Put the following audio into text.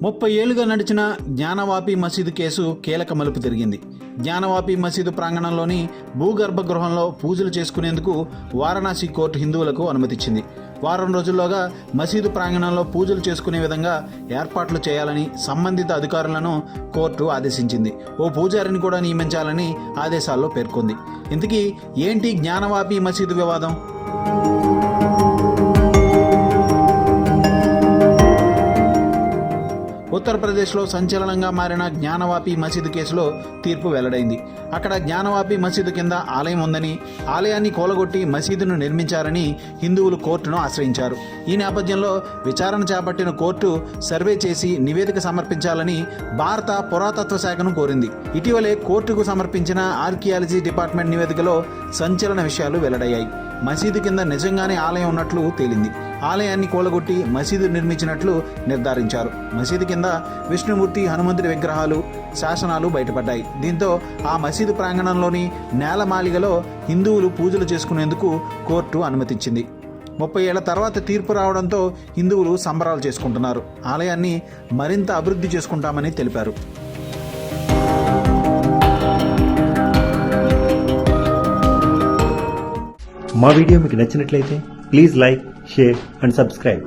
30 ఏళ్లుగా నడిచిన జ్ఞానవాపి మసీదు కేసు కీలక మలుపు తిరిగింది. జ్ఞానవాపి మసీదు ప్రాంగణంలోని భూగర్భ గృహంలో పూజలు చేసుకునేందుకు వారణాసి కోర్టు హిందువులకు అనుమతిచ్చింది. వారం రోజుల్లోగా మసీదు ప్రాంగణంలో పూజలు చేసుకునే విధంగా ఏర్పాట్లు చేయాలని సంబంధిత అధికారులను కోర్టు ఆదేశించింది. ఓ పూజారిని కూడా నియమించాలని ఆదేశాల్లో పేర్కొంది. ఇంతకీ ఏంటి జ్ఞానవాపి మసీదు వివాదం? ఉత్తరప్రదేశ్లో సంచలనంగా మారిన జ్ఞానవాపి మసీదు కేసులో తీర్పు వెల్లడైంది. అక్కడ జ్ఞానవాపి మసీదు కింద ఆలయం ఉందని, ఆలయాన్ని కూలగొట్టి మసీదును నిర్మించారని హిందువులు కోర్టును ఆశ్రయించారు. ఈ నేపథ్యంలో విచారణ చేపట్టిన కోర్టు సర్వే చేసి నివేదిక సమర్పించాలని భారత పురాతత్వ శాఖను కోరింది. ఇటీవలే కోర్టుకు సమర్పించిన ఆర్కియాలజీ డిపార్ట్మెంట్ నివేదికలో సంచలన విషయాలు వెల్లడయ్యాయి. మసీదు కింద నిజంగానే ఆలయం ఉన్నట్లు తేలింది. ఆలయాన్ని కూలగొట్టి మసీదు నిర్మించినట్లు నిర్ధారించారు. మసీదు కింద విష్ణుమూర్తి, హనుమంతుడి విగ్రహాలు, శాసనాలు బయటపడ్డాయి. దీంతో ఆ మసీదు ప్రాంగణంలోని నేలమాళిగలో హిందువులు పూజలు చేసుకునేందుకు కోర్టు అనుమతించింది. 30 ఏళ్ల తర్వాత తీర్పు రావడంతో హిందువులు సంబరాలు చేసుకుంటున్నారు. ఆలయాన్ని మరింత అభివృద్ధి చేసుకుంటామని తెలిపారు. మా వీడియో మీకు నచ్చినట్లయితే please like, share and subscribe.